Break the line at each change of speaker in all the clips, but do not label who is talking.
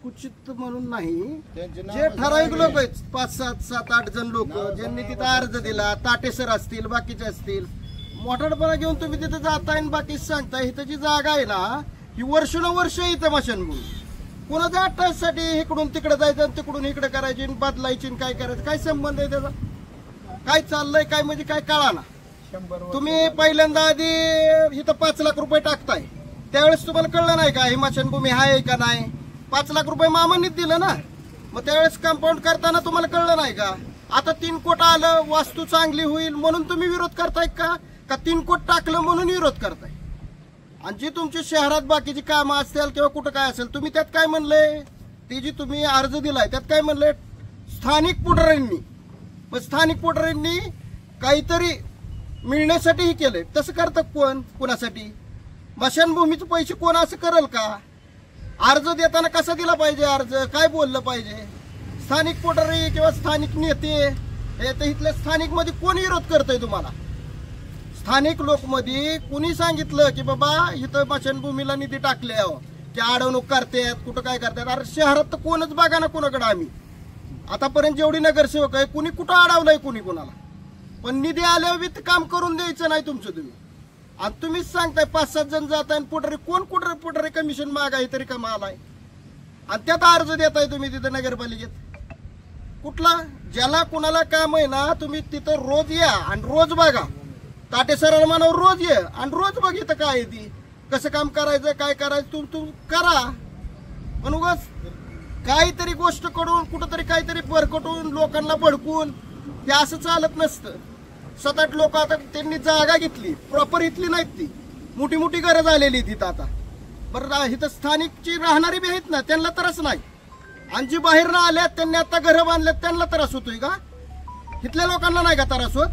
संकुचित म्हणून नाही, जे ठराविक लोक आहेत 5, 7, 7, 8 जण लोक ज्यांनी तिथं अर्ज दिला, ताटेसर असतील, बाकीचे असतील, मोठाडपणा घेऊन तुम्ही तिथे जाताय आणि बाकी सांगताय. इथं जी जागा आहे ना ही वर्षानुवर्ष इथं मशानभूमी, कोणाच्या अट्टासाठी इकडून तिकडे जायचं आणि तिकडून इकडे करायची, बदलायची, काय करायचं, काय संबंध आहे त्याचा? काय चाललंय काय म्हणजे काय कळाना. तुम्ही पहिल्यांदा आधी इथं 5 लाख रुपये टाकताय, त्यावेळेस तुम्हाला कळलं नाही का ही मशानभूमी आहे का नाही? 5 लाख रुपये मामांनीच दिलं ना, मग त्यावेळेस कंपाऊंड करताना तुम्हाला कळलं नाही का? आता 3 कोट आलं, वास्तू चांगली होईल म्हणून तुम्ही विरोध करताय का 3 कोट टाकलं म्हणून विरोध करताय? आणि जी तुमची शहरात बाकीची कामं असतील किंवा कुठं काय असेल, तुम्ही त्यात काय म्हणले? ती जी तुम्ही अर्ज दिलाय त्यात काय म्हणले? स्थानिक पुढाऱ्यांनी. मग स्थानिक पुढाऱ्यांनी काहीतरी मिळण्यासाठीही केलंय. तसं करतं कोण? कुणासाठी? मशानभूमीचे पैसे कोण असं करेल का? अर्ज देताना कसा दिला पाहिजे अर्ज, काय बोललं पाहिजे? स्थानिक पुढारी किंवा स्थानिक नेते, हे तर इथल्या स्थानिक मध्ये कोण विरोध करतोय तुम्हाला? स्थानिक लोक मध्ये कुणी सांगितलं की बाबा इथं मशानभूमीला निधी टाकले की अडवणूक करतात, कुठं काय करतात? अरे शहरात तर कोणच बघा ना कोणाकडे. आम्ही आतापर्यंत जेवढी नगरसेवक आहे कुणी कुठं अडवलंय कुणी कोणाला? पण निधी आल्यावर काम करून द्यायचं नाही तुमचं तुम्ही. आणि तुम्हीच सांगताय 5-7 जण जात आहे, पुढारी कोण पुढारी कमिशन मागाय तरी का मालाय? आणि त्यात अर्ज देताय तुम्ही तिथं नगरपालिकेत. कुठला? ज्याला कुणाला काम आहे ना तुम्ही तिथं रोज या आणि रोज बघा. ताटेसराला मानव रोज ये आणि रोज बघ इथं काय ती कसं काम करायचं, काय करायचं तू करा. पण उगाच काहीतरी गोष्ट करून कुठंतरी काहीतरी भरकटून लोकांना भडकून हे असं चालत नसतं. 7-8 लोक आता त्यांनी जागा घेतली, प्रॉपर इथली नाहीत, ती मोठी मोठी घरं झालेली तिथं. आता बरं इथं स्थानिकची राहणारी बी आहेत ना, त्यांना त्रास नाही. आणि जी बाहेर ना आल्यात त्यांनी आता घरं बांधल्यात त्यांना त्रास होतोय का? इथल्या लोकांना नाही का त्रास होत?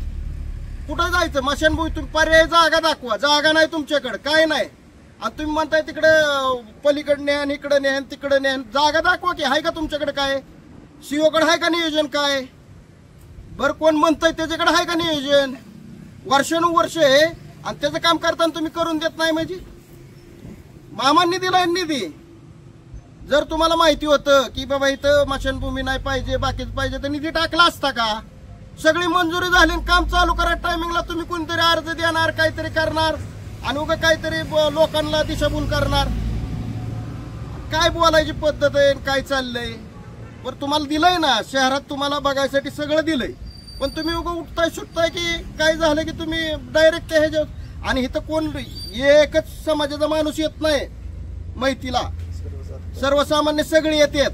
कुठं जायचं? मशानभूमी तुम्ही पर्याय जागा दाखवा. जागा नाही तुमच्याकडे, काय नाही. आणि तुम्ही म्हणताय तिकडे पलीकडे न्यान, इकडे न्यान, तिकडे न्यान. जागा दाखवा की. आहे का तुमच्याकडे? काय सीओकडे आहे का नियोजन? काय बरं कोण म्हणतंय त्याच्याकडे आहे का नियोजन? वर्षानुवर्ष आहे आणि त्याचं काम करताना तुम्ही करून देत नाही म्हणजे? मामांनी दिलाय निधी. जर तुम्हाला माहिती होतं की बाबा इथं मशानभूमी नाही पाहिजे, बाकीच पाहिजे, तर निधी टाकला असता का? सगळी मंजुरी झाली, काम चालू करा टायमिंगला तुम्ही कोणतरी अर्ज देणार, काहीतरी करणार आणि उगा काहीतरी लोकांना दिशाभूल करणार. काय बोलायची पद्धत आहे, काय चाललंय? बरं तुम्हाला दिलंय ना शहरात, तुम्हाला बघायसाठी सगळं दिलंय, पण तुम्ही उगा उठताय सुटताय की काय झालं की तुम्ही डायरेक्ट ह्याच्यावर. आणि इथं कोण एकच समाजाचा माणूस येत नाही माहितीला, सर्वसामान्य सगळे येतात.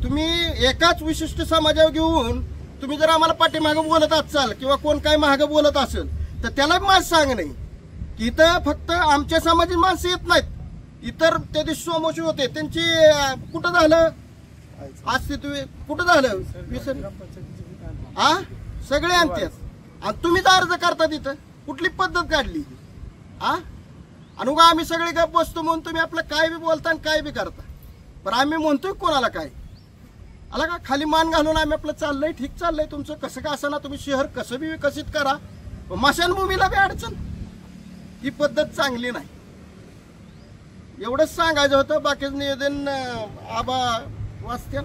तुम्ही एकाच विशिष्ट समाजावर घेऊन तुम्ही जर आम्हाला पाठीमागं बोलत असाल किंवा कोण काय मागं बोलत असेल तर त्याला माझं सांग नाही की इथं फक्त आमच्या समाजाची माणसं येत नाहीत. इतर त्या दिवशी सोमोशी होते त्यांची कुठं झालं अस्तित्व, कुठं झालं विसर हा सगळे आणतात. आणि तुम्हीच अर्ज करता तिथं. कुठली पद्धत काढली हा? आणि उगा आम्ही सगळे काय बसतो म्हणून तुम्ही आपलं काय बी बोलता आणि काय बी करता. पण आम्ही म्हणतोय कोणाला काय आला का? खाली मान घालून आम्ही आपलं चाललंय, ठीक चाललंय तुमचं, कसं का असं ना. तुम्ही शहर कसं बी विकसित करा, मशानभूमीला बी अडचण. ही पद्धत चांगली नाही. एवढंच सांगायचं होतं. बाकीचं निवेदन आबा वाचतील.